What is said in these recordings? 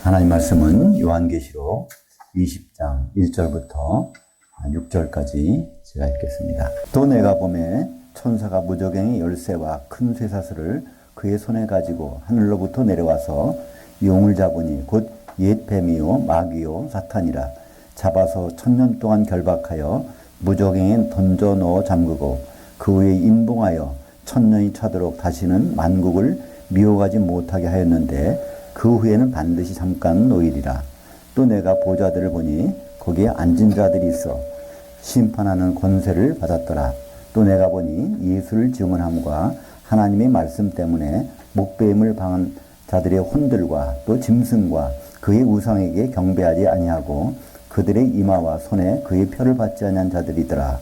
하나님 말씀은 요한계시록 20장 1절부터 6절까지 제가 읽겠습니다. 또 내가 보매 천사가 무저갱의 열쇠와 큰 쇠사슬을 그의 손에 가지고 하늘로부터 내려와서 용을 잡으니 곧 옛 뱀이요 마귀요 사탄이라. 잡아서 1000년 동안 결박하여 무저갱에 던져 넣어 잠그고 그 후에 인봉하여 1000년이 차도록 다시는 만국을 미워가지 못하게 하였는데 그 후에는 반드시 잠깐 놓이리라. 또 내가 보좌들을 보니 거기에 앉은 자들이 있어 심판하는 권세를 받았더라. 또 내가 보니 예수를 증언함과 하나님의 말씀 때문에 목배임을 당한 자들의 혼들과 또 짐승과 그의 우상에게 경배하지 아니하고 그들의 이마와 손에 그의 표를 받지 아니한 자들이더라.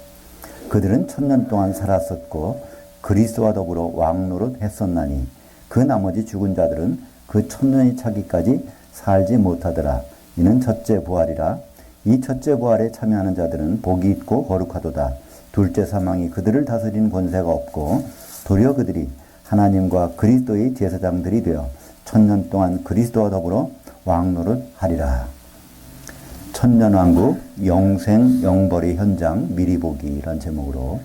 그들은 1000년 동안 살았었고 그리스도와 더불어 왕노릇 했었나니 그 나머지 죽은 자들은 그 1000년이 차기까지 살지 못하더라. 이는 첫째 부활이라. 이 첫째 부활에 참여하는 자들은 복이 있고 거룩하도다. 둘째 사망이 그들을 다스리는 권세가 없고 도리어 그들이 하나님과 그리스도의 제사장들이 되어 1000년 동안 그리스도와 더불어 왕노릇 하리라. 천년왕국 영생 영벌의 현장 미리 보기라는 제목으로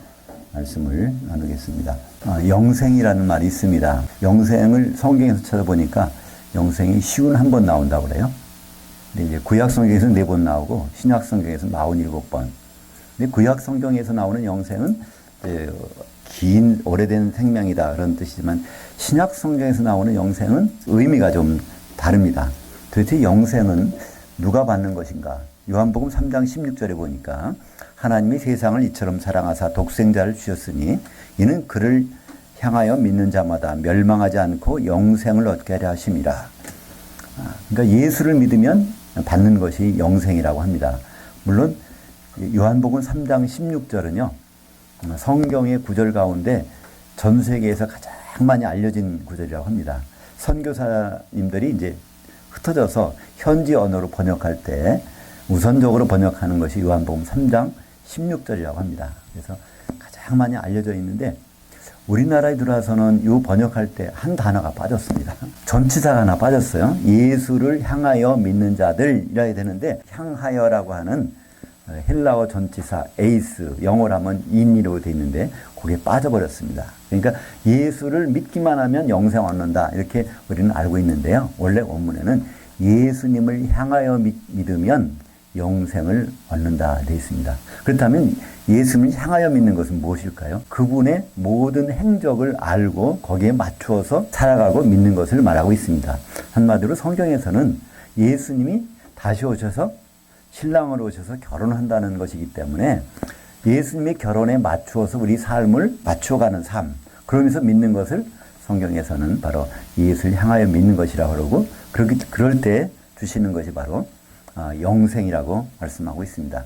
말씀을 나누겠습니다. 영생이라는 말이 있습니다. 영생을 성경에서 찾아보니까 영생이 51번 나온다고 그래요. 근데 이제 구약 성경에서 4번 나오고 신약 성경에서 47번. 근데 구약 성경에서 나오는 영생은 긴 오래된 생명이다 그런 뜻이지만 신약 성경에서 나오는 영생은 의미가 좀 다릅니다. 도대체 영생은 누가 받는 것인가? 요한복음 3장 16절에 보니까 하나님이 세상을 이처럼 사랑하사 독생자를 주셨으니 이는 그를 향하여 믿는 자마다 멸망하지 않고 영생을 얻게 하려 하심이라. 그러니까 예수를 믿으면 받는 것이 영생이라고 합니다. 물론 요한복음 3장 16절은요. 성경의 구절 가운데 전 세계에서 가장 많이 알려진 구절이라고 합니다. 선교사님들이 이제 흩어져서 현지 언어로 번역할 때 우선적으로 번역하는 것이 요한복음 3장 16절이라고 합니다. 그래서 가장 많이 알려져 있는데 우리나라에 들어와서는 이 번역할 때 한 단어가 빠졌습니다. 전치사가 하나 빠졌어요. 예수를 향하여 믿는 자들이라 해야 되는데 향하여라고 하는 헬라어 전치사 에이스, 영어로 하면 인이라고 되어 있는데 그게 빠져버렸습니다. 그러니까 예수를 믿기만 하면 영생 얻는다 이렇게 우리는 알고 있는데요. 원래 원문에는 예수님을 향하여 믿으면 영생을 얻는다 되어 있습니다. 그렇다면 예수님을 향하여 믿는 것은 무엇일까요? 그분의 모든 행적을 알고 거기에 맞추어서 살아가고 믿는 것을 말하고 있습니다. 한마디로 성경에서는 예수님이 다시 오셔서 신랑으로 오셔서 결혼한다는 것이기 때문에 예수님의 결혼에 맞추어서 우리 삶을 맞춰가는 삶, 그러면서 믿는 것을 성경에서는 바로 예수를 향하여 믿는 것이라고 그러고 그럴 때 주시는 것이 바로 영생이라고 말씀하고 있습니다.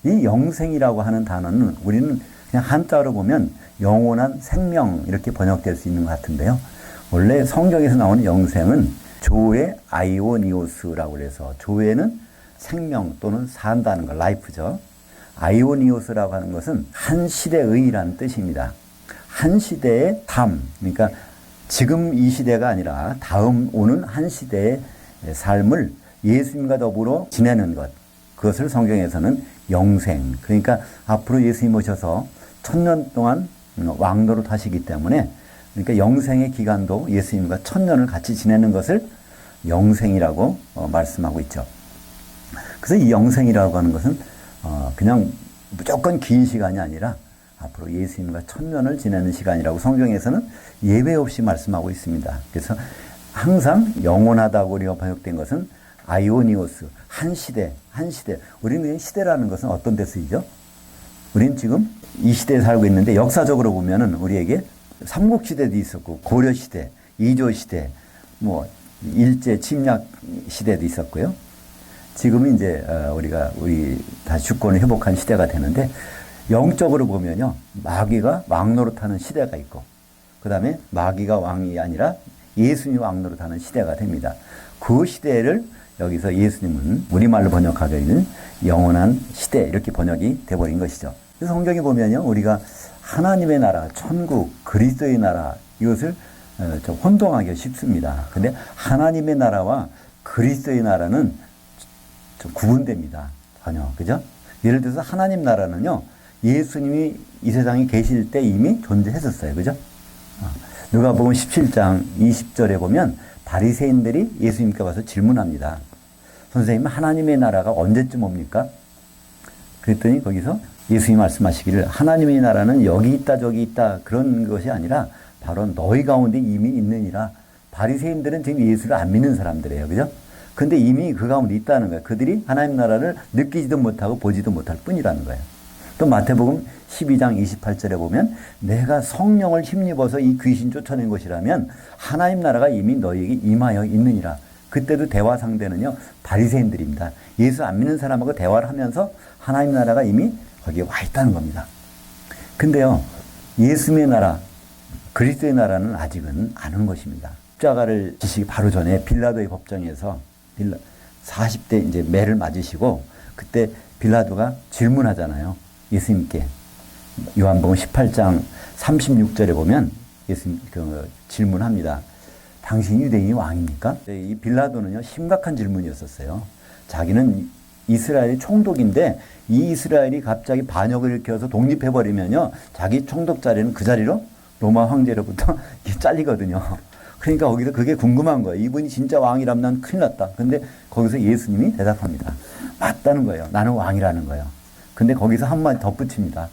이 영생이라고 하는 단어는 우리는 그냥 한자로 보면 영원한 생명 이렇게 번역될 수 있는 것 같은데요. 원래 성경에서 나오는 영생은 조에 아이오니오스라고 해서 조에는 생명 또는 산다는 거, 라이프죠. 아이오니오스라고 하는 것은 한 시대의라는 뜻입니다. 한 시대의 담, 그러니까 지금 이 시대가 아니라 다음 오는 한 시대의 삶을 예수님과 더불어 지내는 것, 그것을 성경에서는 영생, 그러니까 앞으로 예수님 오셔서 1000년 동안 왕노릇 하시기 때문에 그러니까 영생의 기간도 예수님과 1000년을 같이 지내는 것을 영생이라고 말씀하고 있죠. 그래서 이 영생이라고 하는 것은 그냥 무조건 긴 시간이 아니라 앞으로 예수님과 1000년을 지내는 시간이라고 성경에서는 예외 없이 말씀하고 있습니다. 그래서 항상 영원하다고 우리가 번역된 것은 아이오니오스, 한 시대. 우리는 시대라는 것은 어떤 데 쓰이죠? 우리는 지금 이 시대에 살고 있는데 역사적으로 보면은 우리에게 삼국시대도 있었고 고려시대, 이조시대, 일제 침략 시대도 있었고요. 지금은 이제 우리 다시 주권을 회복한 시대가 되는데 영적으로 보면요. 마귀가 왕노릇하는 시대가 있고 그 다음에 마귀가 왕이 아니라 예수님이 왕노릇하는 시대가 됩니다. 그 시대를 여기서 예수님은 우리말로 번역하고 있는 영원한 시대 이렇게 번역이 돼버린 것이죠. 그래서 성경에 보면요. 우리가 하나님의 나라, 천국, 그리스도의 나라 이것을 좀 혼동하기 쉽습니다. 근데 하나님의 나라와 그리스도의 나라는 좀 구분됩니다. 전혀. 그죠? 예를 들어서 하나님 나라는요, 예수님이 이 세상에 계실 때 이미 존재했었어요. 그죠? 누가복음 17장 20절에 보면 바리새인들이 예수님께 와서 질문합니다. 선생님, 하나님의 나라가 언제쯤 옵니까? 그랬더니 거기서 예수님이 말씀하시기를 하나님의 나라는 여기 있다 저기 있다 그런 것이 아니라 바로 너희 가운데 이미 있느니라. 바리새인들은 지금 예수를 안 믿는 사람들이에요. 그죠? 근데 이미 그 가운데 있다는 거예요. 그들이 하나님 나라를 느끼지도 못하고 보지도 못할 뿐이라는 거예요. 또 마태복음 12장 28절에 보면 내가 성령을 힘입어서 이 귀신 쫓아낸 것이라면 하나님 나라가 이미 너희에게 임하여 있느니라. 그때도 대화 상대는요, 바리새인들입니다. 예수 안 믿는 사람하고 대화를 하면서 하나님 나라가 이미 거기에 와 있다는 겁니다. 근데요, 예수님의 나라, 그리스도의 나라는 아직은 안 온 것입니다. 십자가를 지시기 바로 전에 빌라도의 법정에서 40대 이제 매를 맞으시고 그때 빌라도가 질문하잖아요. 예수님께. 요한복음 18장 36절에 보면 예수님 질문합니다. 당신이 유대인이 왕입니까? 이 빌라도는요, 심각한 질문이었었어요. 자기는 이스라엘이 총독인데 이 이스라엘이 갑자기 반역을 일으켜서 독립해버리면요, 자기 총독 자리는 그 자리로 로마 황제로부터 잘리거든요. 그러니까 거기서 그게 궁금한 거예요. 이분이 진짜 왕이라면 난 큰일 났다. 근데 거기서 예수님이 대답합니다. 맞다는 거예요. 나는 왕이라는 거예요. 근데 거기서 한마디 덧붙입니다.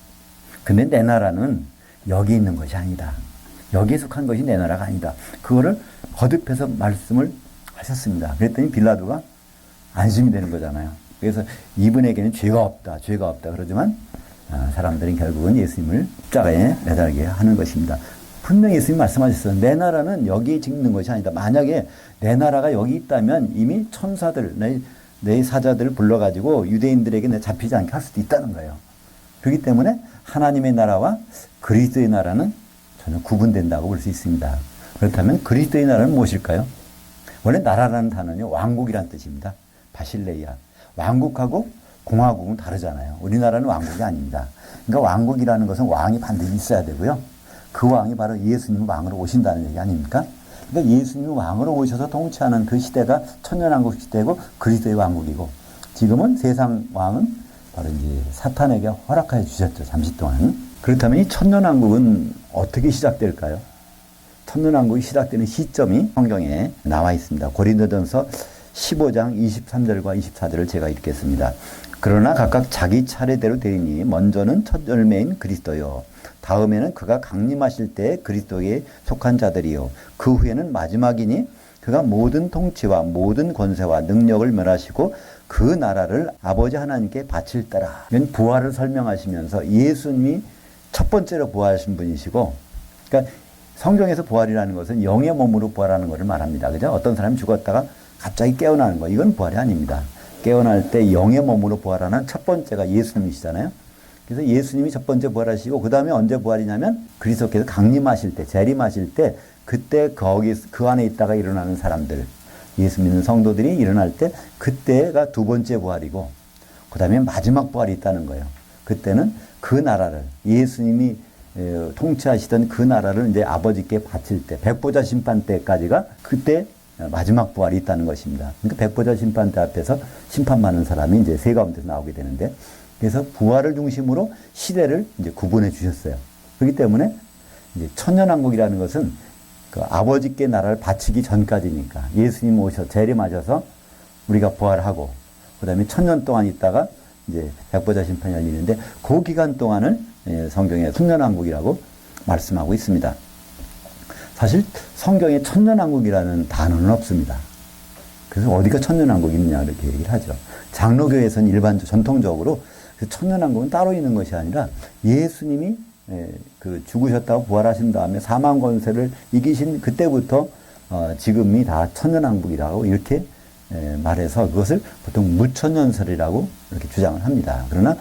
근데 내 나라는 여기 있는 것이 아니다. 여기에 속한 것이 내 나라가 아니다. 그거를 거듭해서 말씀을 하셨습니다. 그랬더니 빌라도가 안심이 되는 거잖아요. 그래서 이분에게는 죄가 없다. 죄가 없다. 그러지만 사람들은 결국은 예수님을 십자가에 매달게 하는 것입니다. 분명히 예수님이 말씀하셨어요. 내 나라는 여기에 있는 것이 아니다. 만약에 내 나라가 여기 있다면 이미 천사들, 내 사자들을 불러가지고 유대인들에게 잡히지 않게 할 수도 있다는 거예요. 그렇기 때문에 하나님의 나라와 그리스도의 나라는 전혀 구분된다고 볼 수 있습니다. 그렇다면 그리스도의 나라는 무엇일까요? 원래 나라라는 단어는 왕국이란 뜻입니다. 바실레이아. 왕국하고 공화국은 다르잖아요. 우리나라는 왕국이 아닙니다. 그러니까 왕국이라는 것은 왕이 반드시 있어야 되고요. 그 왕이 바로 예수님 왕으로 오신다는 얘기 아닙니까? 그러니까 예수님이 왕으로 오셔서 통치하는 그 시대가 천년왕국 시대고 그리스도의 왕국이고, 지금은 세상 왕은 바로 이제 사탄에게 허락해 주셨죠. 잠시 동안. 그렇다면 이 천년왕국은 어떻게 시작될까요? 천년왕국이 시작되는 시점이 성경에 나와 있습니다. 고린도전서 15장 23절과 24절을 제가 읽겠습니다. 그러나 각각 자기 차례대로 되리니 먼저는 첫 열매인 그리스도요, 다음에는 그가 강림하실 때 그리스도에 속한 자들이요, 그 후에는 마지막이니 그가 모든 통치와 모든 권세와 능력을 멸하시고 그 나라를 아버지 하나님께 바칠 때라. 이건 부활을 설명하시면서 예수님이 첫 번째로 부활하신 분이시고, 그러니까 성경에서 부활이라는 것은 영의 몸으로 부활하는 것을 말합니다. 그죠? 어떤 사람이 죽었다가 갑자기 깨어나는 거, 이건 부활이 아닙니다. 깨어날 때 영의 몸으로 부활하는 첫 번째가 예수님이시잖아요. 그래서 예수님이 첫 번째 부활하시고, 그 다음에 언제 부활이냐면 그리스도께서 강림하실 때, 재림하실 때, 그때 거기 그 안에 있다가 일어나는 사람들, 예수 믿는 성도들이 일어날 때, 그때가 두 번째 부활이고, 그 다음에 마지막 부활이 있다는 거예요. 그때는 그 나라를, 예수님이 통치하시던 그 나라를 이제 아버지께 바칠 때, 백보자 심판 때까지가 그때 마지막 부활이 있다는 것입니다. 그러니까 백보자 심판 때 앞에서 심판받는 사람이 이제 세 가운데서 나오게 되는데, 그래서 부활을 중심으로 시대를 이제 구분해 주셨어요. 그렇기 때문에 이제 천년왕국이라는 것은 그 아버지께 나라를 바치기 전까지니까, 예수님 재림하셔서 우리가 부활하고, 그 다음에 천년 동안 있다가 이제 백보자 심판이 열리는데, 그 기간 동안을 성경에 천년왕국이라고 말씀하고 있습니다. 사실 성경에 천년왕국이라는 단어는 없습니다. 그래서 어디가 천년왕국이 있느냐 이렇게 얘기를 하죠. 장로교에서는 전통적으로 그 천년왕국은 따로 있는 것이 아니라 예수님이 그 죽으셨다고 부활하신 다음에 사망 권세를 이기신 그때부터 지금이 다 천년왕국이라고 이렇게 말해서 그것을 보통 무천년설이라고 이렇게 주장을 합니다. 그러나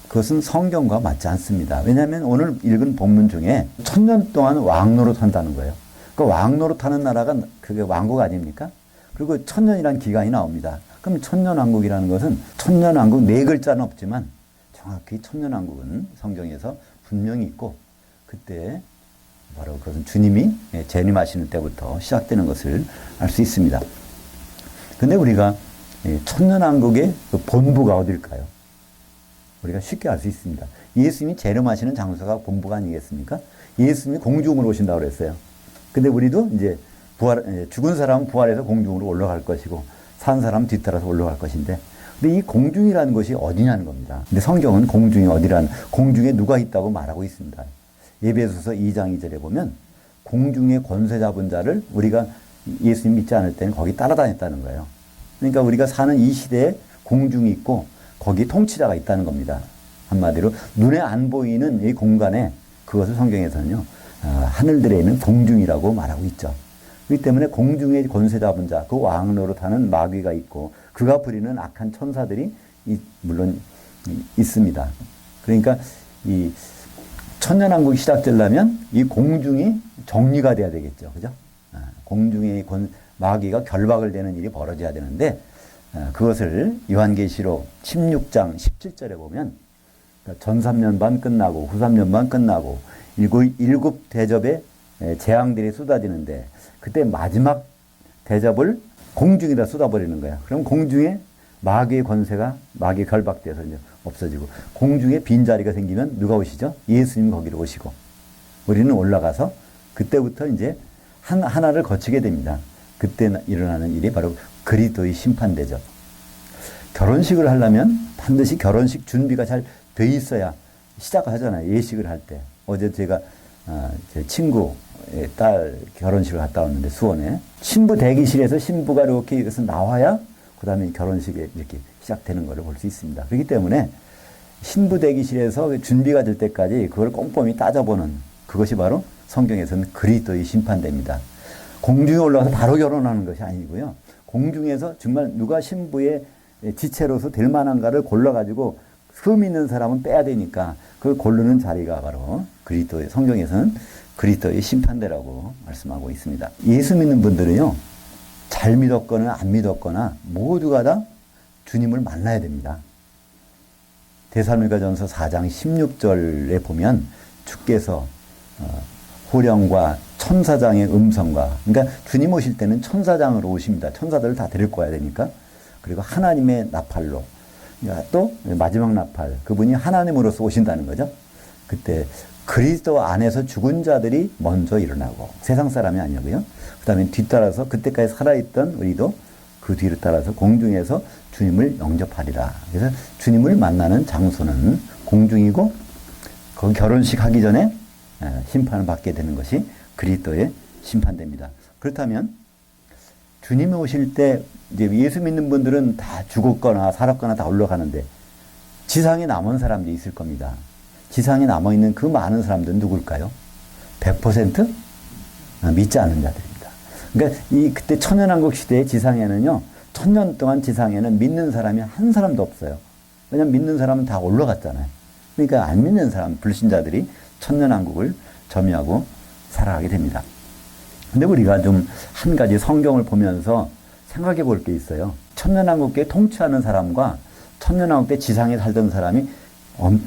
그것은 성경과 맞지 않습니다. 왜냐하면 오늘 읽은 본문 중에 천년 동안 왕노릇 한다는 거예요. 그 왕노릇 하는 나라가 그게 왕국 아닙니까? 그리고 천년이라는 기간이 나옵니다. 그럼 천년왕국이라는 것은 천년왕국 네 글자는 없지만 정확히 천년왕국은 성경에서 분명히 있고, 그때 바로 그것은 주님이 재림하시는 때부터 시작되는 것을 알 수 있습니다. 근데 우리가 천년왕국의 그 본부가 어딜까요? 우리가 쉽게 알 수 있습니다. 예수님이 재림하시는 장소가 본부가 아니겠습니까? 예수님이 공중으로 오신다고 그랬어요. 근데 우리도 이제 죽은 사람은 부활해서 공중으로 올라갈 것이고, 산 사람은 뒤따라서 올라갈 것인데, 근데 이 공중이라는 것이 어디냐는 겁니다. 근데 성경은 공중이 공중에 누가 있다고 말하고 있습니다. 에베소서 2장 2절에 보면, 공중의 권세 잡은 자를 우리가 예수님 믿지 않을 때는 거기 따라다녔다는 거예요. 그러니까 우리가 사는 이 시대에 공중이 있고, 거기 통치자가 있다는 겁니다. 한마디로 눈에 안 보이는 이 공간에 그것을 성경에서는요, 하늘들에 있는 공중이라고 말하고 있죠. 그렇기 때문에 공중에 권세 잡은 자, 그 왕으로 타는 마귀가 있고, 그가 부리는 악한 천사들이 물론 있습니다. 그러니까 이 천년왕국이 시작되려면 이 공중이 정리가 돼야 되겠죠. 그죠? 공중의 마귀가 결박을 되는 일이 벌어져야 되는데, 그것을 요한계시록 16장 17절에 보면, 전 3년 반 끝나고 후 3년 반 끝나고 일곱 대접의 재앙들이 쏟아지는데, 그때 마지막 대접을 공중에다 쏟아버리는 거야. 그럼 공중에 마귀의 권세가 마귀 결박돼서 이제 없어지고, 공중에 빈자리가 생기면 누가 오시죠? 예수님 거기로 오시고, 우리는 올라가서 그때부터 이제 하나를 거치게 됩니다. 그때 일어나는 일이 바로 그리스도의 심판대죠. 결혼식을 하려면 반드시 결혼식 준비가 잘 돼 있어야 시작을 하잖아요. 예식을 할 때. 어제 제가 제 친구의 딸 결혼식을 갔다 왔는데, 수원에 신부 대기실에서 신부가 이렇게 여기서 나와야 그 다음에 결혼식에 이렇게 시작되는 것을 볼 수 있습니다. 그렇기 때문에 신부 대기실에서 준비가 될 때까지 그걸 꼼꼼히 따져보는, 그것이 바로 성경에서는 그리스도의 심판대입니다. 공중에 올라가서 바로 결혼하는 것이 아니고요. 공중에서 정말 누가 신부의 지체로서 될 만한가를 골라가지고 흠 있는 사람은 빼야 되니까 그걸 고르는 자리가 바로 그리스도의, 성경에서는 그리스도의 심판대라고 말씀하고 있습니다. 예수 믿는 분들은요, 잘 믿었거나 안 믿었거나 모두가 다 주님을 만나야 됩니다. 데살로니가전서 4장 16절에 보면 주께서 호령과 천사장의 음성과, 그러니까 주님 오실 때는 천사장으로 오십니다. 천사들을 다 데리고 와야 되니까. 그리고 하나님의 나팔로, 또 마지막 나팔, 그분이 하나님으로서 오신다는 거죠. 그때 그리스도 안에서 죽은 자들이 먼저 일어나고, 세상 사람이 아니고요. 그 다음에 뒤따라서 그때까지 살아있던 우리도 그 뒤를 따라서 공중에서 주님을 영접하리라. 그래서 주님을 만나는 장소는 공중이고, 거기 결혼식 하기 전에 심판을 받게 되는 것이 그리스도의 심판대입니다. 그렇다면 주님이 오실 때 이제 예수 믿는 분들은 다 죽었거나 살았거나 다 올라가는데, 지상에 남은 사람들이 있을 겁니다. 지상에 남아있는 그 많은 사람들은 누굴까요? 100% 믿지 않는 자들입니다. 그러니까 그때 천년왕국 시대의 지상에는요, 1000년 동안 지상에는 믿는 사람이 한 사람도 없어요. 왜냐하면 믿는 사람은 다 올라갔잖아요. 그러니까 안 믿는 사람, 불신자들이 천년왕국을 점유하고 살아가게 됩니다. 근데 우리가 좀 한 가지 성경을 보면서 생각해 볼 게 있어요. 천년왕국에 통치하는 사람과 천년왕국 때 지상에 살던 사람이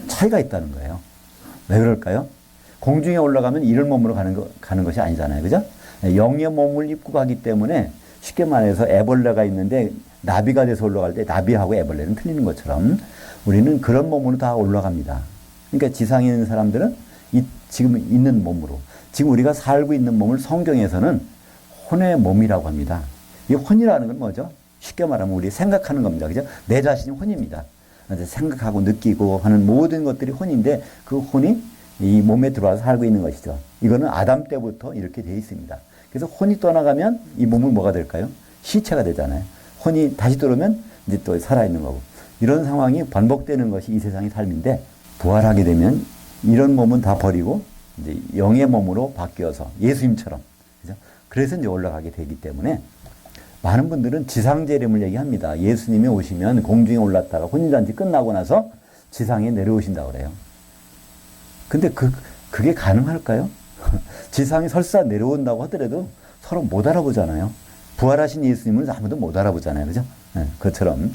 차이가 있다는 거예요. 왜 그럴까요? 공중에 올라가면 이런 몸으로 가는 것이 아니잖아요. 그죠? 영의 몸을 입고 가기 때문에, 쉽게 말해서 애벌레가 있는데 나비가 돼서 올라갈 때 나비하고 애벌레는 틀리는 것처럼 우리는 그런 몸으로 다 올라갑니다. 그러니까 지상에 있는 사람들은 지금 있는 몸으로, 지금 우리가 살고 있는 몸을 성경에서는 혼의 몸이라고 합니다. 이 혼이라는 건 뭐죠? 쉽게 말하면 우리 생각하는 겁니다. 그죠? 내 자신이 혼입니다. 생각하고 느끼고 하는 모든 것들이 혼인데, 그 혼이 이 몸에 들어와서 살고 있는 것이죠. 이거는 아담 때부터 이렇게 되어 있습니다. 그래서 혼이 떠나가면 이 몸은 뭐가 될까요? 시체가 되잖아요. 혼이 다시 들어오면 이제 또 살아있는 거고. 이런 상황이 반복되는 것이 이 세상의 삶인데, 부활하게 되면 이런 몸은 다 버리고 이제 영의 몸으로 바뀌어서 예수님처럼, 그죠? 그래서 이제 올라가게 되기 때문에 많은 분들은 지상재림을 얘기합니다. 예수님이 오시면 공중에 올랐다가 혼인잔치 끝나고 나서 지상에 내려오신다고 그래요. 근데 그게 가능할까요? 지상에 설사 내려온다고 하더라도 서로 못 알아보잖아요. 부활하신 예수님을 아무도 못 알아보잖아요. 그죠? 네, 그것처럼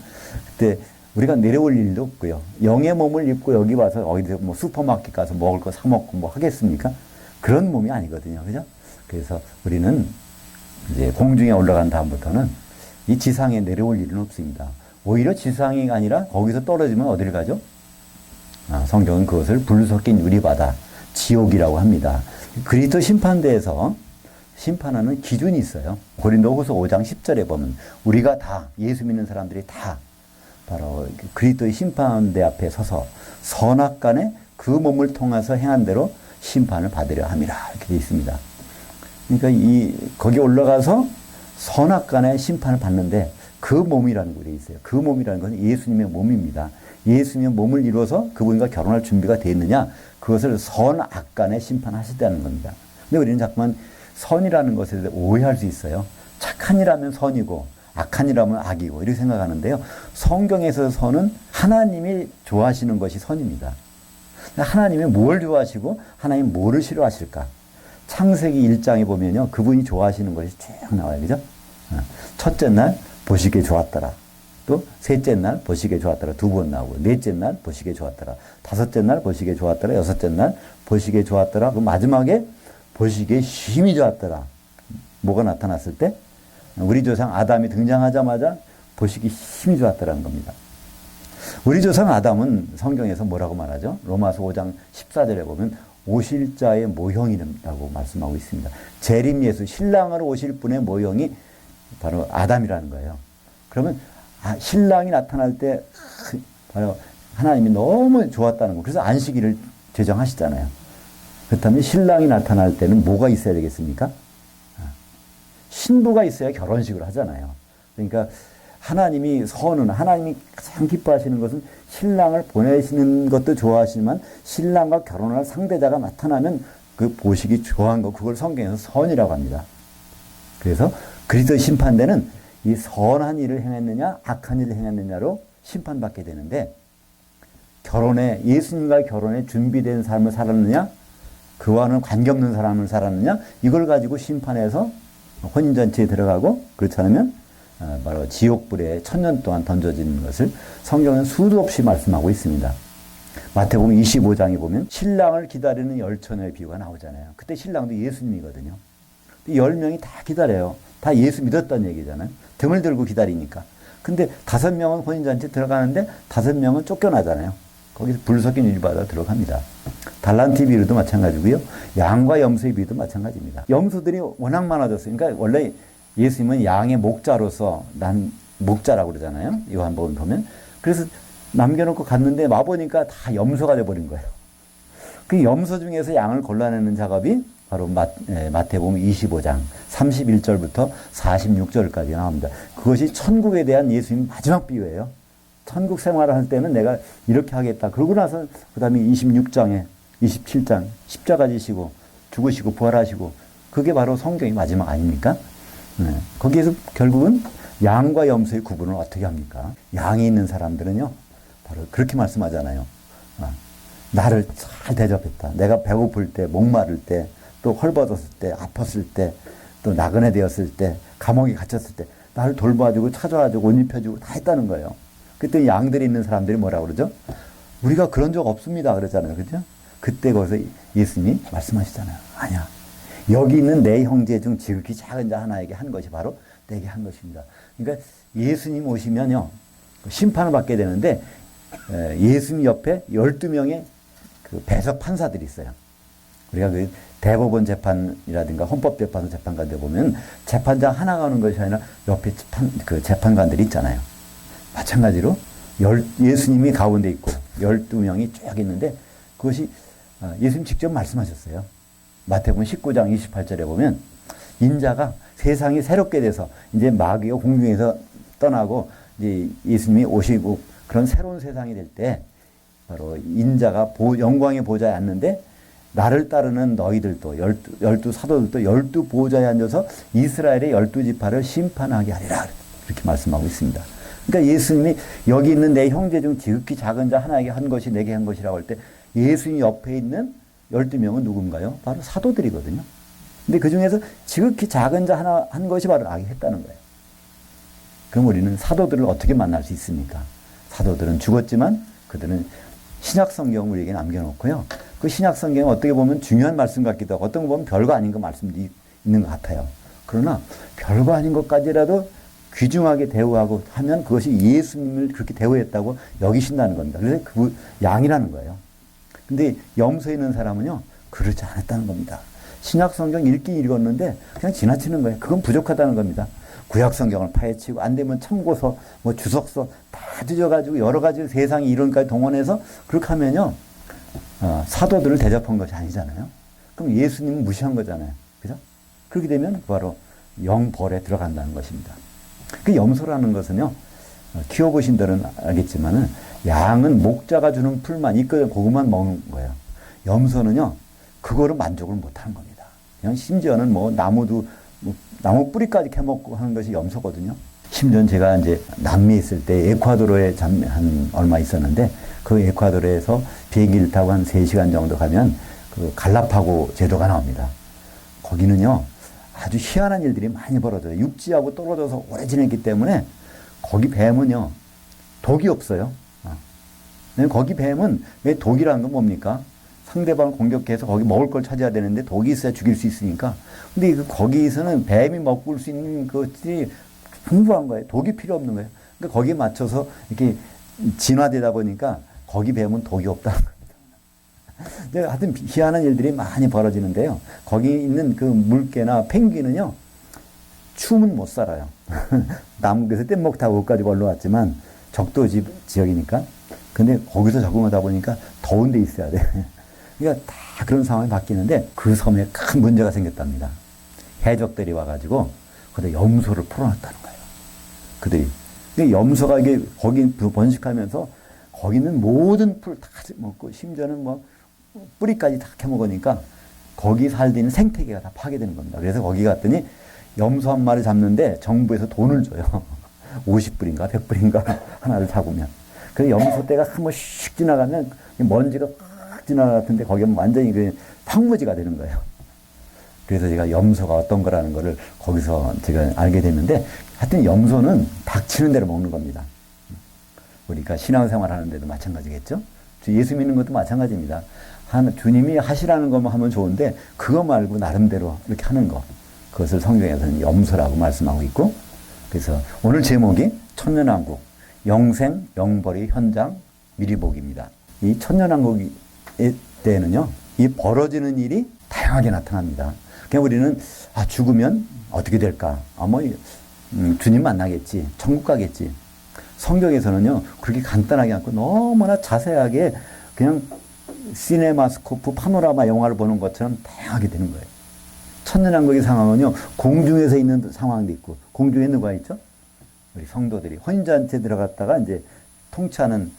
그때 우리가 내려올 일도 없고요. 영의 몸을 입고 여기 와서 어디 뭐 슈퍼마켓 가서 먹을 거 사 먹고 뭐 하겠습니까? 그런 몸이 아니거든요. 그죠? 그래서 우리는 이제 공중에 올라간 다음부터는 이 지상에 내려올 일은 없습니다. 오히려 지상이 아니라 거기서 떨어지면 어디를 가죠? 성경은 그것을 불 섞인 유리바다, 지옥이라고 합니다. 그리스도 심판대에서 심판하는 기준이 있어요. 고린도후서 5장 10절에 보면 우리가 다, 예수 믿는 사람들이 다 바로 그리스도의 심판대 앞에 서서 선악간에 그 몸을 통해서 행한 대로 심판을 받으려 함이라 이렇게 되어 있습니다. 그러니까 거기 올라가서 선악간에 심판을 받는데 그 몸이라는 게 되어 있어요. 그 몸이라는 것은 예수님의 몸입니다. 예수님의 몸을 이루어서 그분과 결혼할 준비가 되어 있느냐, 그것을 선악간에 심판하시다는 겁니다. 근데 우리는 자꾸만 선이라는 것에 대해 오해할 수 있어요. 착한 일하면 선이고 악한 일하면 악이고 이렇게 생각하는데요. 성경에서 선은 하나님이 좋아하시는 것이 선입니다. 하나님이 뭘 좋아하시고 하나님 뭐를 싫어하실까? 창세기 1장에 보면요, 그분이 좋아하시는 것이 쭉 나와요. 그죠? 첫째 날 보시기에 좋았더라. 또 셋째 날 보시기에 좋았더라. 2번 나오고, 넷째 날 보시기에 좋았더라. 다섯째 날 보시기에 좋았더라. 여섯째 날 보시기에 좋았더라. 그 마지막에 보시기에 힘이 좋았더라. 뭐가 나타났을 때? 우리 조상 아담이 등장하자마자 보시기 힘이 좋았더라는 겁니다. 우리 조상 아담은 성경에서 뭐라고 말하죠? 로마서 5장 14절에 보면 오실 자의 모형이라고 말씀하고 있습니다. 재림 예수, 신랑으로 오실 분의 모형이 바로 아담이라는 거예요. 그러면 신랑이 나타날 때 바로 하나님이 너무 좋았다는 거. 그래서 안식일을 제정하시잖아요. 그렇다면 신랑이 나타날 때는 뭐가 있어야 되겠습니까? 신부가 있어야 결혼식을 하잖아요. 그러니까 하나님이 가장 기뻐하시는 것은 신랑을 보내시는 것도 좋아하시지만 신랑과 결혼할 상대자가 나타나면 그 보시기 좋아한 거, 그걸 성경에서 선이라고 합니다. 그래서 그리스도 심판대는 이 선한 일을 행했느냐 악한 일을 행했느냐로 심판받게 되는데, 예수님과 결혼에 준비된 삶을 살았느냐 그와는 관계없는 사람을 살았느냐, 이걸 가지고 심판해서 혼인잔치에 들어가고, 그렇지 않으면 바로 지옥불에 1000년 동안 던져지는 것을 성경은 수도 없이 말씀하고 있습니다. 마태복음 25장에 보면 신랑을 기다리는 열처녀의 비유가 나오잖아요. 그때 신랑도 예수님이거든요. 10명이 다 기다려요. 다 예수 믿었다는 얘기잖아요. 등을 들고 기다리니까. 근데 5명은 혼인잔치 들어가는데 5명은 쫓겨나잖아요. 거기서 불 섞인 유리바다 들어갑니다. 달란트 비유도 마찬가지고요. 양과 염소의 비유도 마찬가지입니다. 염소들이 워낙 많아졌어요. 그러니까 원래 예수님은 양의 목자로서 난 목자라고 그러잖아요. 요한복음 보면. 그래서 남겨놓고 갔는데 와보니까 다 염소가 돼버린 거예요. 그 염소 중에서 양을 골라내는 작업이 바로 마태복음 25장 31절부터 46절까지 나옵니다. 그것이 천국에 대한 예수님 마지막 비유예요. 천국 생활을 할 때는 내가 이렇게 하겠다. 그러고 나서 그 다음에 26장에 27장 십자가 지시고 죽으시고 부활하시고, 그게 바로 성경의 마지막 아닙니까? 거기에서 결국은 양과 염소의 구분을 어떻게 합니까? 양이 있는 사람들은요, 바로 그렇게 말씀하잖아요. 나를 잘 대접했다. 내가 배고플 때, 목마를 때, 또 헐벗었을 때, 아팠을 때, 또 나그네 되었을 때, 감옥에 갇혔을 때 나를 돌봐주고 찾아와주고 옷 입혀주고 다 했다는 거예요. 그때 양들이 있는 사람들이 뭐라고 그러죠? 우리가 그런 적 없습니다. 그러잖아요. 그죠? 그때 거기서 예수님이 말씀하시잖아요. 아니야. 여기 있는 내 형제 중 지극히 작은 자 하나에게 한 것이 바로 내게 한 것입니다. 그러니까 예수님 오시면요, 심판을 받게 되는데, 예수님 옆에 12명의 그 배석 판사들이 있어요. 우리가 그 대법원 재판이라든가 헌법재판소 재판관들 보면 재판장 하나가 오는 것이 아니라 옆에 그 재판관들이 있잖아요. 마찬가지로 예수님이 가운데 있고 12명이 쭉 있는데, 그것이 예수님 직접 말씀하셨어요. 마태복음 19장 28절에 보면 인자가 세상이 새롭게 돼서 이제 마귀가 공중에서 떠나고 이제 예수님이 오시고 그런 새로운 세상이 될 때 바로 인자가 영광의 보좌에 앉는데, 나를 따르는 너희들도 열두 사도들도 12 보좌에 앉아서 이스라엘의 12지파를 심판하게 하리라, 이렇게 말씀하고 있습니다. 그러니까 예수님이 여기 있는 내 형제 중 지극히 작은 자 하나에게 한 것이 내게 한 것이라고 할 때, 예수님 옆에 있는 12명은 누군가요? 바로 사도들이거든요. 근데 그 중에서 지극히 작은 자 하나 한 것이 바로 나게 했다는 거예요. 그럼 우리는 사도들을 어떻게 만날 수 있습니까? 사도들은 죽었지만 그들은 신약 성경을 우리에게 남겨놓고요. 그 신약 성경은 어떻게 보면 중요한 말씀 같기도 하고 어떤 거 보면 별거 아닌 거 말씀도 있는 것 같아요. 그러나 별거 아닌 것까지라도 귀중하게 대우하고 하면 그것이 예수님을 그렇게 대우했다고 여기신다는 겁니다. 그래서 그 양이라는 거예요. 근데 염소에 있는 사람은요, 그렇지 않았다는 겁니다. 신약 성경 읽긴 읽었는데 그냥 지나치는 거예요. 그건 부족하다는 겁니다. 구약 성경을 파헤치고 안 되면 참고서, 뭐 주석서 다 뒤져가지고 여러 가지 세상의 이론까지 동원해서 그렇게 하면요, 사도들을 대접한 것이 아니잖아요. 그럼 예수님은 무시한 거잖아요. 그죠? 그렇게 되면 바로 영벌에 들어간다는 것입니다. 그 염소라는 것은요, 키워보신 분들은 알겠지만은 양은 목자가 주는 풀만 있거든 그것만 먹는 거예요. 염소는요, 그거를 만족을 못 하는 겁니다. 그냥 심지어는 뭐 나무도, 나무 뿌리까지 캐먹고 하는 것이 염소거든요. 심지어 제가 이제 남미에 있을 때 에콰도르에 한 얼마 있었는데 그 에콰도르에서 비행기를 타고 한 3시간 정도 가면 그 갈라파고 제도가 나옵니다. 거기는요, 아주 희한한 일들이 많이 벌어져요. 육지하고 떨어져서 오래 지냈기 때문에 거기 뱀은요, 독이 없어요. 거기 뱀은 왜 독이라는 건 뭡니까? 상대방을 공격해서 거기 먹을 걸 찾아야 되는데 독이 있어야 죽일 수 있으니까. 근데 거기에서는 뱀이 먹을 수 있는 것들이 풍부한 거예요. 독이 필요 없는 거예요. 그러니까 거기에 맞춰서 이렇게 진화되다 보니까 거기 뱀은 독이 없다는 겁니다. 근데 하여튼 희한한 일들이 많이 벌어지는데요. 거기 있는 그 물개나 펭귄은요, 추우면 못 살아요. 남극에서 뗏목 타고 거기까지 올라왔지만 적도 지역이니까. 근데 거기서 적응하다 보니까 더운 데 있어야 돼. 그러니까 다 그런 상황이 바뀌는데 그 섬에 큰 문제가 생겼답니다. 해적들이 와가지고 거기다 염소를 풀어놨다는 거예요. 그들이. 근데 염소가 이게 거기 번식하면서 거기 있는 모든 풀 다 먹고 심지어는 뭐 뿌리까지 다 캐먹으니까 거기 살던 생태계가 다 파괴되는 겁니다. 그래서 거기 갔더니 염소 한 마리 잡는데 정부에서 돈을 줘요. 50불인가 100불인가 하나를 잡으면. 그래서 염소 떼가 한 번씩 지나가면 먼지가 꽉 지나갔는데 거기는 완전히 그 황무지가 되는 거예요. 그래서 제가 염소가 어떤 거라는 거를 거기서 제가 알게 됐는데 하여튼 염소는 닥치는 대로 먹는 겁니다. 우리가 신앙생활 하는데도 마찬가지겠죠? 예수 믿는 것도 마찬가지입니다. 주님이 하시라는 것만 하면 좋은데 그거 말고 나름대로 이렇게 하는 거. 그것을 성경에서는 염소라고 말씀하고 있고, 그래서 오늘 제목이 천년왕국, 영생, 영벌의 현장, 미리보기입니다. 이 천년왕국의 때에는요, 이 벌어지는 일이 다양하게 나타납니다. 그냥 우리는 죽으면 어떻게 될까? 주님 만나겠지, 천국 가겠지. 성경에서는요, 그렇게 간단하게 않고 너무나 자세하게 그냥 시네마스코프 파노라마 영화를 보는 것처럼 다양하게 되는 거예요. 천년왕국의 상황은요, 공중에서 있는 상황도 있고, 공중에 누가 있죠? 우리 성도들이 혼인잔치에 들어갔다가 이제 통치하는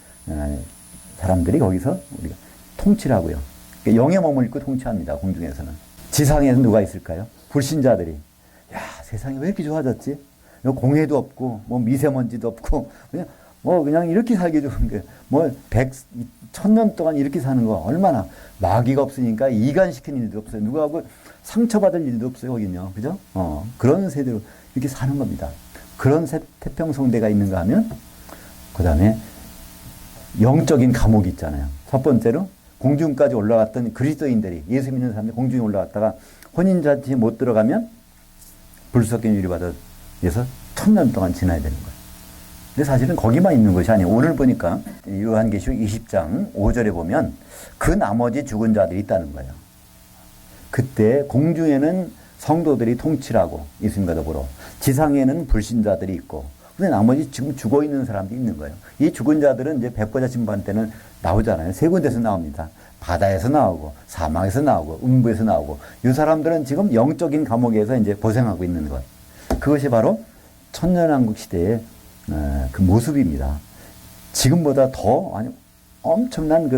사람들이 거기서 우리가 통치를 하고요. 그러니까 영의 몸을 입고 통치합니다. 공중에서는. 지상에는 누가 있을까요? 불신자들이. 야, 세상이 왜 이렇게 좋아졌지? 공해도 없고, 뭐 미세먼지도 없고, 그냥 이렇게 살기 좋은 게, 1000년 동안 이렇게 사는 거 얼마나, 마귀가 없으니까 이간시키는 일도 없어요. 누구하고 상처받을 일도 없어요, 거긴요. 그죠? 그런 세대로 이렇게 사는 겁니다. 그런 태평성대가 있는가 하면, 그 다음에 영적인 감옥이 있잖아요. 첫 번째로, 공중까지 올라갔던 그리스도인들이, 예수 믿는 사람들이 공중에 올라갔다가 혼인잔치에 못 들어가면 불속견 유리받아서 1000년 동안 지나야 되는 거예요. 근데 사실은 거기만 있는 것이 아니에요. 오늘 보니까 요한계시록 20장 5절에 보면 그 나머지 죽은 자들이 있다는 거예요. 그때 공중에는 성도들이 통치를 하고 예수님과 더불어 지상에는 불신자들이 있고 근데 나머지 지금 죽어 있는 사람들이 있는 거예요. 이 죽은 자들은 이제 백보자 심판 때는 나오잖아요. 세 군데서 나옵니다. 바다에서 나오고 사막에서 나오고 음부에서 나오고 이 사람들은 지금 영적인 감옥에서 이제 고생하고 있는 것. 그것이 바로 천년왕국 시대의 그 모습입니다. 지금보다 더 엄청난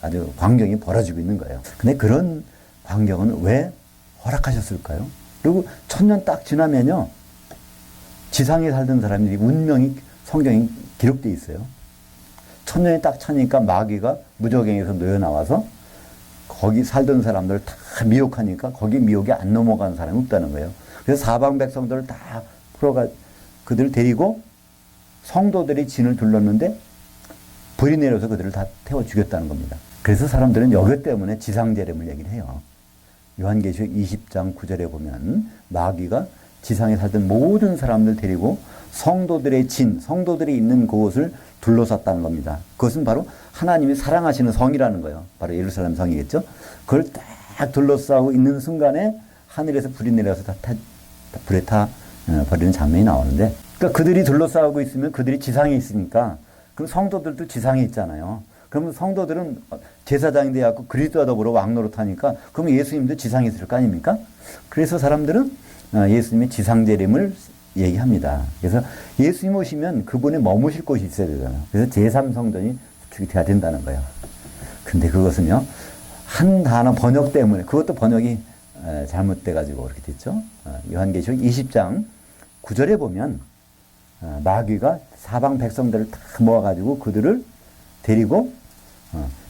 아주 광경이 벌어지고 있는 거예요. 근데 그런 광경은 왜 허락하셨을까요? 그리고 1000년 딱 지나면요, 지상에 살던 사람들이 운명이 성경에 기록되어 있어요. 1000년이 딱 차니까 마귀가 무저갱에서 놓여 나와서 거기 살던 사람들을 다 미혹하니까 거기 미혹에 안 넘어가는 사람이 없다는 거예요. 그래서 사방 백성들을 다 그들을 데리고 성도들이 진을 둘렀는데 불이 내려서 그들을 다 태워 죽였다는 겁니다. 그래서 사람들은 여기 때문에 지상재림을 얘기를 해요. 요한계시록 20장 9절에 보면 마귀가 지상에 살던 모든 사람들 데리고 성도들의 성도들이 있는 그곳을 둘러쌌다는 겁니다. 그것은 바로 하나님이 사랑하시는 성이라는 거예요. 바로 예루살렘 성이겠죠. 그걸 딱 둘러싸고 있는 순간에 하늘에서 불이 내려서 불에 버리는 장면이 나오는데, 그러니까 그들이 둘러싸고 있으면 그들이 지상에 있으니까, 그럼 성도들도 지상에 있잖아요. 그러면 성도들은 제사장이 되어갖고 그리스도와 더불어 왕노릇하니까, 그러면 예수님도 지상에 있을 거 아닙니까? 그래서 사람들은 예수님의 지상재림을 얘기합니다. 그래서 예수님 오시면 그분이 머무실 곳이 있어야 되잖아요. 그래서 제3성전이 구축이 돼야 된다는 거예요. 근데 그것은요, 한 단어 번역 때문에, 그것도 번역이 잘못돼가지고 그렇게 됐죠. 요한계시록 20장 9절에 보면 마귀가 사방 백성들을 다 모아가지고 그들을 데리고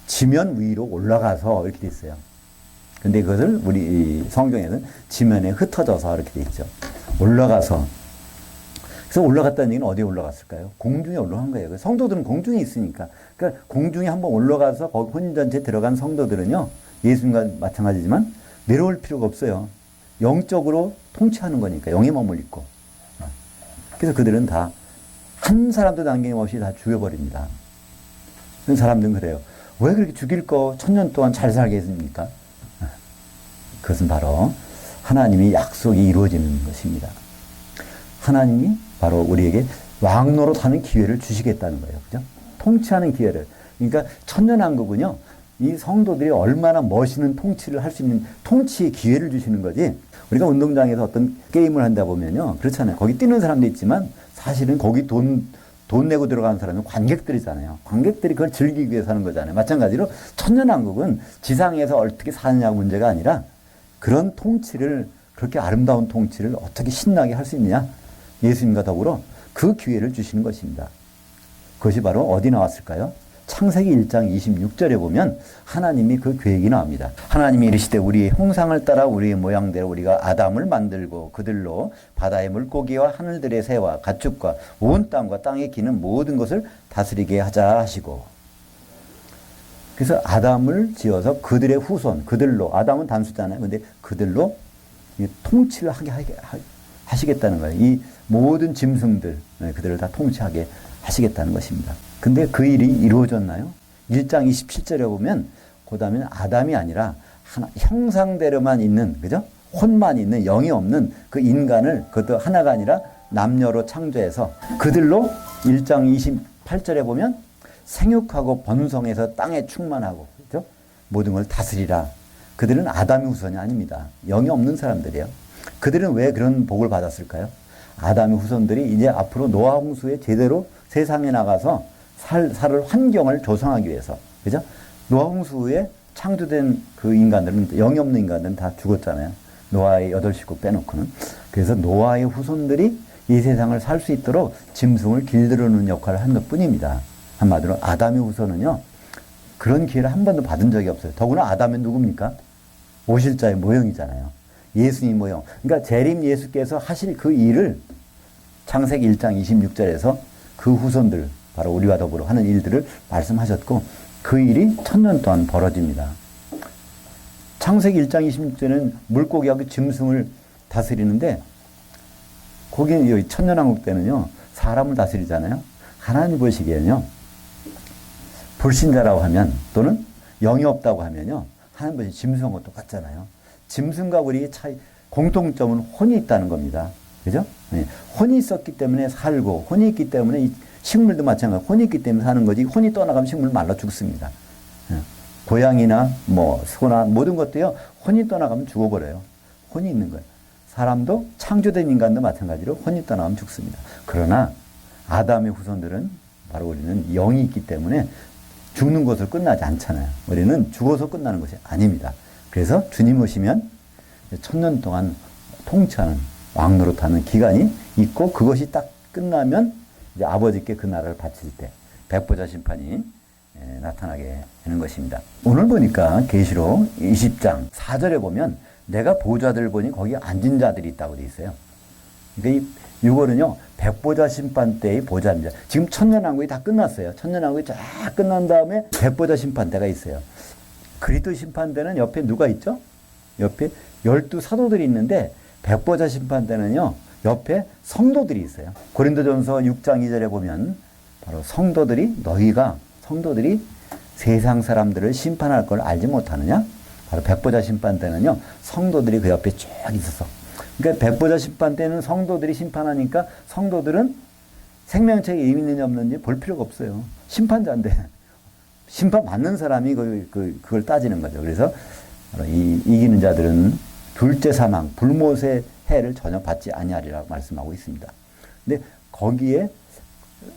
지면 위로 올라가서 이렇게 돼 있어요. 근데 그것을 우리 성경에는 지면에 흩어져서 이렇게 돼 있죠. 올라가서. 그래서 올라갔다는 얘기는 어디에 올라갔을까요? 공중에 올라간 거예요. 성도들은 공중에 있으니까. 그러니까 공중에 한번 올라가서 거기 혼인잔치에 들어간 성도들은요, 예수님과 마찬가지지만 내려올 필요가 없어요. 영적으로 통치하는 거니까, 영에 머물리고. 그래서 그들은 다 한 사람도 남김없이 다 죽여버립니다. 그런 사람들은 그래요. 왜 그렇게 죽일 거 1000년 동안 잘 살겠습니까? 그것은 바로 하나님이 약속이 이루어지는 것입니다. 하나님이 바로 우리에게 왕노릇하는 기회를 주시겠다는 거예요. 그죠? 통치하는 기회를. 그러니까 천년왕국은요, 이 성도들이 얼마나 멋있는 통치를 할 수 있는 통치의 기회를 주시는 거지. 우리가 운동장에서 어떤 게임을 한다 보면요, 그렇잖아요. 거기 뛰는 사람도 있지만 사실은 거기 돈 내고 들어가는 사람은 관객들이잖아요. 관객들이 그걸 즐기기 위해서 하는 거잖아요. 마찬가지로 천년왕국은 지상에서 어떻게 사느냐가 문제가 아니라 그런 통치를, 그렇게 아름다운 통치를 어떻게 신나게 할 수 있느냐, 예수님과 더불어 그 기회를 주시는 것입니다. 그것이 바로 어디 나왔을까요? 창세기 1장 26절에 보면 하나님이 그 계획이 나옵니다. 하나님이 이르시되 우리의 형상을 따라 우리의 모양대로 우리가 아담을 만들고 그들로 바다의 물고기와 하늘들의 새와 가축과 온 땅과 땅에 기는 모든 것을 다스리게 하자 하시고, 그래서 아담을 지어서 그들의 후손, 그들로, 아담은 단수잖아요. 근데 그들로 통치를 하게 하시겠다는 거예요. 이 모든 짐승들, 그들을 다 통치하게 하시겠다는 것입니다. 근데 그 일이 이루어졌나요? 1장 27절에 보면, 그 다음에는 아담이 아니라 형상대로만 있는, 그죠? 혼만 있는, 영이 없는 그 인간을, 그것도 하나가 아니라 남녀로 창조해서 그들로 1장 28절에 보면 생육하고 번성해서 땅에 충만하고, 그죠? 모든 걸 다스리라. 그들은 아담의 후손이 아닙니다. 영이 없는 사람들이에요. 그들은 왜 그런 복을 받았을까요? 아담의 후손들이 이제 앞으로 노아 홍수에 제대로 세상에 나가서 살 환경을 조성하기 위해서, 그죠? 노아 홍수에 창조된 그 인간들은, 영이 없는 인간들은 다 죽었잖아요. 노아의 8식구 빼놓고는. 그래서 노아의 후손들이 이 세상을 살 수 있도록 짐승을 길들여놓는 역할을 한 것 뿐입니다. 한마디로 아담의 후손은요, 그런 기회를 한 번도 받은 적이 없어요. 더구나 아담은 누굽니까? 오실 자의 모형이잖아요. 예수님 모형. 그러니까 재림 예수께서 하실 그 일을 창세기 1장 26절에서 그 후손들, 바로 우리와 더불어 하는 일들을 말씀하셨고, 그 일이 1000년 동안 벌어집니다. 창세기 1장 26절은 물고기하고 짐승을 다스리는데, 거기는 여기 천년왕국 때는요, 사람을 다스리잖아요. 하나님 보시기에는요, 불신자라고 하면, 또는 영이 없다고 하면요, 하나님 보시 짐승하고 똑같잖아요. 짐승과 우리의 차이, 공통점은 혼이 있다는 겁니다. 그죠? 네. 혼이 있었기 때문에 살고, 혼이 있기 때문에 이 식물도 마찬가지로 혼이 있기 때문에 사는 거지, 혼이 떠나가면 식물 말라 죽습니다. 네. 고양이나 뭐 소나 모든 것도요, 혼이 떠나가면 죽어버려요. 혼이 있는 거예요. 사람도 창조된 인간도 마찬가지로 혼이 떠나가면 죽습니다. 그러나 아담의 후손들은, 바로 우리는 영이 있기 때문에 죽는 것으로 끝나지 않잖아요. 우리는 죽어서 끝나는 것이 아닙니다. 그래서 주님 오시면 1000년 동안 통치하는, 왕노릇하는 기간이 있고, 그것이 딱 끝나면 이제 아버지께 그 나라를 바칠 때 백보자 심판이 나타나게 되는 것입니다. 오늘 보니까 계시록 20장 4절에 보면 내가 보좌들을 보니 거기 앉은 자들이 있다고 되어 있어요. 그러니까 이거는요, 백보자 심판 때의 보좌입니다. 지금 천년왕국이 다 끝났어요. 천년왕국이 쫙 끝난 다음에 백보자 심판 때가 있어요. 그리스도 심판대는 옆에 누가 있죠? 옆에 12 사도들이 있는데, 백보자 심판 때는요, 옆에 성도들이 있어요. 고린도전서 6장 2절에 보면 바로 성도들이 세상 사람들을 심판할 걸 알지 못하느냐? 바로 백보자 심판 때는요, 성도들이 그 옆에 쭉 있었어. 그러니까 백보자 심판 때는 성도들이 심판하니까 성도들은 생명책에 이름 있는지 없는지 볼 필요가 없어요. 심판자인데. 심판 받는 사람이 그걸 따지는 거죠. 그래서 이기는 자들은 둘째 사망, 불못의 해를 전혀 받지 아니하리라고 말씀하고 있습니다. 근데 거기에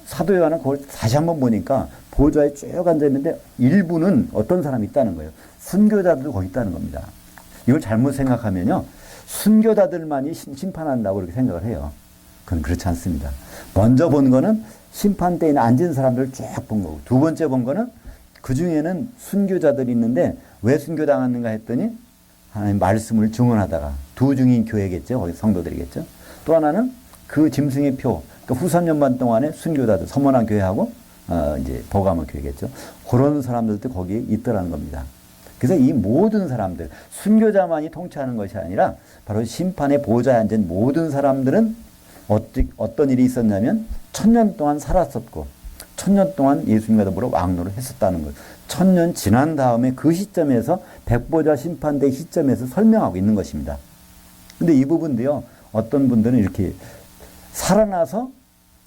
사도 요한은 그걸 다시 한번 보니까 보좌에 쭉 앉아있는데 일부는 어떤 사람이 있다는 거예요. 순교자들도 거기 있다는 겁니다. 이걸 잘못 생각하면요, 순교자들만이 심판한다고 그렇게 생각을 해요. 그건 그렇지 않습니다. 먼저 본 거는 심판대에 앉은 사람들을 쫙 본 거고, 두 번째 본 거는 그 중에는 순교자들이 있는데 왜 순교당했는가 했더니 하나님 말씀을 증언하다가 두 중인 교회겠죠. 거기 성도들이겠죠. 또 하나는 그 짐승의 표, 그러니까 후 3년 반 동안에 순교자들, 서머나 교회하고 이제 버가모 교회겠죠. 그런 사람들도 거기에 있더라는 겁니다. 그래서 이 모든 사람들, 순교자만이 통치하는 것이 아니라 바로 심판의 보좌에 앉은 모든 사람들은 어떤 일이 있었냐면 1000년 동안 살았었고 1000년 동안 예수님과 더불어 왕노를 했었다는 것. 1000년 지난 다음에 그 시점에서 백보자 심판대 시점에서 설명하고 있는 것입니다. 근데 이 부분도요, 어떤 분들은 이렇게 살아나서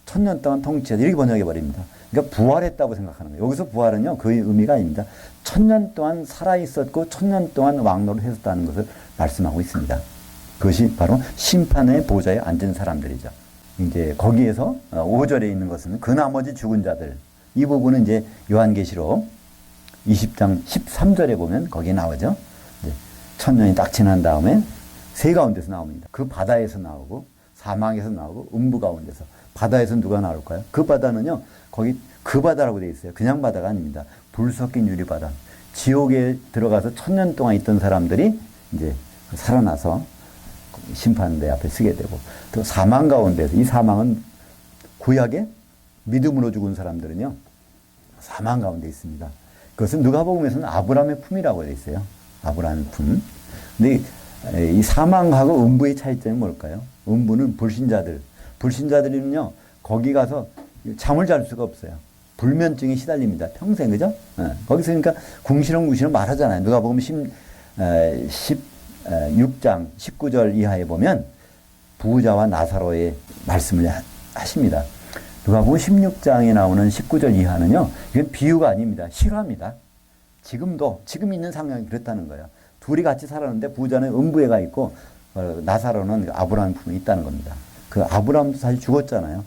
1000년 동안 통치하다 이렇게 번역해 버립니다. 그러니까 부활했다고 생각하는 거예요. 여기서 부활은요, 그 의미가 아닙니다. 1000년 동안 살아있었고 1000년 동안 왕노를 했었다는 것을 말씀하고 있습니다. 그것이 바로 심판의 보좌에 앉은 사람들이죠. 이제 거기에서 5절에 있는 것은 그 나머지 죽은 자들. 이 부분은 이제 요한계시록 20장 13절에 보면 거기에 나오죠. 1000년이 딱 지난 다음에 세 가운데서 나옵니다. 그 바다에서 나오고 사망에서 나오고 음부 가운데서. 바다에서 누가 나올까요? 그 바다는요, 거기 그 바다라고 되어 있어요. 그냥 바다가 아닙니다. 불 섞인 유리바다. 지옥에 들어가서 1000년 동안 있던 사람들이 이제 살아나서 심판대 앞에 서게 되고, 또 사망 가운데서, 이 사망은 구약에 믿음으로 죽은 사람들은요, 사망 가운데 있습니다. 그것은 누가복음에서는 아브라함의 품이라고 되어 있어요. 아브라함의 품. 근데 이 사망하고 음부의 차이점이 뭘까요? 음부는 불신자들은요, 거기 가서 잠을 잘 수가 없어요. 불면증에 시달립니다. 평생, 그죠? 거기서 그러니까 궁시렁 말하잖아요. 누가복음 6장 19절 이하에 보면 부자와 나사로의 말씀을 하십니다. 누가복음 16장에 나오는 19절 이하는요, 이건 비유가 아닙니다. 실화입니다. 지금 있는 상황이 그렇다는 거예요. 둘이 같이 살았는데 부자는 음부에 가 있고 나사로는 아브라함 품에 있다는 겁니다. 그 아브라함도 사실 죽었잖아요.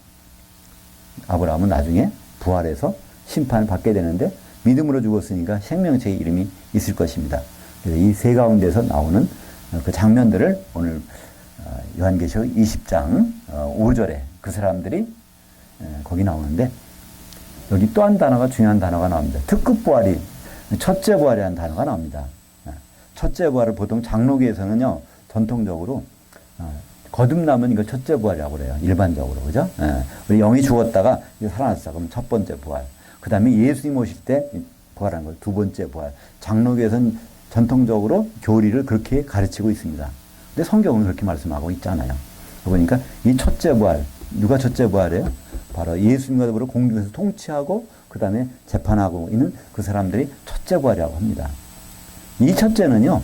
아브라함은 나중에 부활해서 심판을 받게 되는데 믿음으로 죽었으니까 생명체의 이름이 있을 것입니다. 그래서 이 세 가운데서 나오는 그 장면들을 오늘 요한계시록 20장 5절에 그 사람들이 거기 나오는데, 여기 또 한 단어가, 중요한 단어가 나옵니다. 특급 부활이, 첫째 부활이라는 단어가 나옵니다. 첫째 부활을 보통 장로교에서는요, 전통적으로 거듭남은 이걸 첫째 부활이라고 그래요. 일반적으로. 그죠? 우리 영이 죽었다가 살아났어. 그럼 첫 번째 부활. 그 다음에 예수님 오실 때 부활한 걸 두 번째 부활. 장로교에서는 전통적으로 교리를 그렇게 가르치고 있습니다. 근데 성경은 그렇게 말씀하고 있잖아요. 그러니까 이 첫째 부활, 누가 첫째 부활이에요? 바로 예수님과 더불어 공중에서 통치하고 그 다음에 재판하고 있는 그 사람들이 첫째 부활이라고 합니다. 이 첫째는요,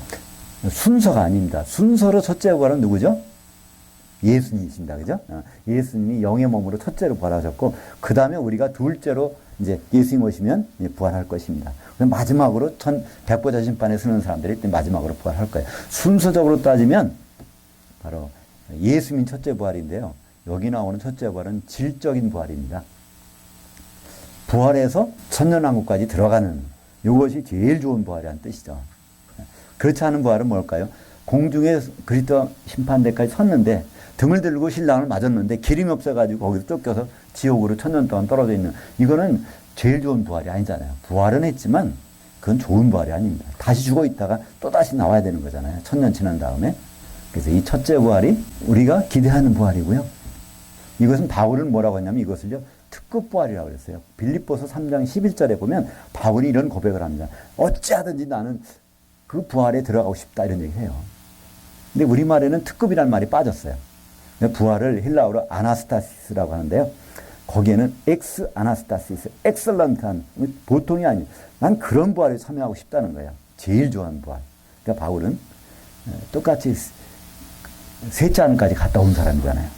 순서가 아닙니다. 순서로 첫째 부활은 누구죠? 예수님이십니다. 그죠? 예수님이 영의 몸으로 첫째로 부활하셨고, 그 다음에 우리가 둘째로 이제 예수님 오시면 부활할 것입니다. 마지막으로 백보자 심판에 서는 사람들이 마지막으로 부활할 거예요. 순서적으로 따지면 바로 예수님 첫째 부활인데요. 여기 나오는 첫째 부활은 질적인 부활입니다. 부활해서 천년왕국까지 들어가는, 이것이 제일 좋은 부활이라는 뜻이죠. 그렇지 않은 부활은 뭘까요? 공중에 그리스도 심판대까지 섰는데 등을 들고 신랑을 맞았는데 기름이 없어가지고 거기서 쫓겨서 지옥으로 1000년 동안 떨어져 있는, 이거는 제일 좋은 부활이 아니잖아요. 부활은 했지만 그건 좋은 부활이 아닙니다. 다시 죽어 있다가 또 다시 나와야 되는 거잖아요. 1000년 지난 다음에. 그래서 이 첫째 부활이 우리가 기대하는 부활이고요. 이것은 바울은 뭐라고 했냐면 이것을요, 특급 부활이라고 그랬어요. 빌립보서 3장 11절에 보면 바울이 이런 고백을 합니다. 어찌하든지 나는 그 부활에 들어가고 싶다, 이런 얘기를 해요. 근데 우리말에는 특급이라는 말이 빠졌어요. 부활을 헬라어로 아나스타시스라고 하는데요. 거기에는 엑스 아나스타시스, 엑셀런트한, 보통이 아니에요. 난 그런 부활에 참여하고 싶다는 거예요. 제일 좋아하는 부활. 그러니까 바울은 똑같이 셋째 하늘까지 갔다 온 사람이잖아요.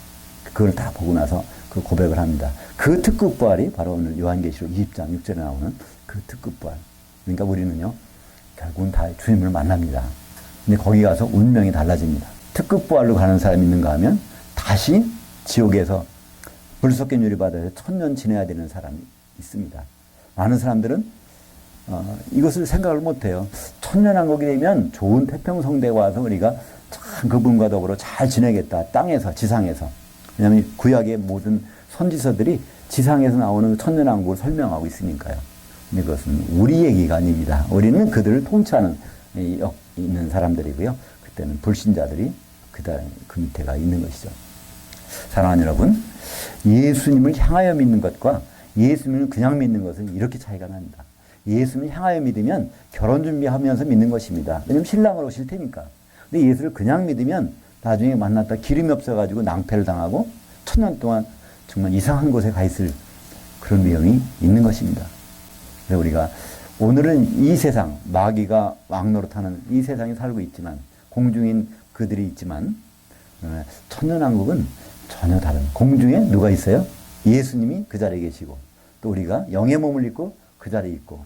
그걸 다 보고 나서 그 고백을 합니다. 그 특급 부활이 바로 오늘 요한계시록 20장 6절에 나오는 그 특급 부활. 그러니까 우리는요, 결국은 다 주님을 만납니다. 근데 거기 가서 운명이 달라집니다. 특급 부활로 가는 사람이 있는가 하면 다시 지옥에서 불속견 유리바다에서 1000년 지내야 되는 사람이 있습니다. 많은 사람들은 이것을 생각을 못해요. 천년왕국이 되면 좋은 태평성대에 와서 우리가 참 그분과 더불어 잘 지내겠다. 땅에서, 지상에서. 왜냐하면 구약의 모든 선지서들이 지상에서 나오는 천년왕국을 설명하고 있으니까요. 근데 그것은 우리 얘기가 아닙니다. 우리는 그들을 통치하는 있는 사람들이고요. 그때는 불신자들이 그 밑에가 있는 것이죠. 사랑하는 여러분, 예수님을 향하여 믿는 것과 예수님을 그냥 믿는 것은 이렇게 차이가 납니다. 예수님을 향하여 믿으면 결혼 준비하면서 믿는 것입니다. 왜냐하면 신랑을 오실 테니까. 근데 예수를 그냥 믿으면 나중에 만났다 기름이 없어가지고 낭패를 당하고 1000년 동안 정말 이상한 곳에 가 있을 그런 위험이 있는 것입니다. 그래서 우리가 오늘은 이 세상, 마귀가 왕노릇하는 이 세상에 살고 있지만, 공중인 그들이 있지만, 천년왕국은 전혀 다른, 공중에 누가 있어요? 예수님이 그 자리에 계시고, 또 우리가 영의 몸을 입고 그 자리에 있고,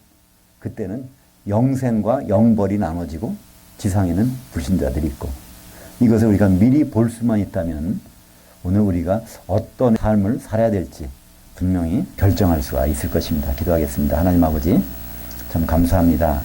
그때는 영생과 영벌이 나눠지고, 지상에는 불신자들이 있고, 이것을 우리가 미리 볼 수만 있다면, 오늘 우리가 어떤 삶을 살아야 될지 분명히 결정할 수가 있을 것입니다. 기도하겠습니다. 하나님 아버지, 참 감사합니다.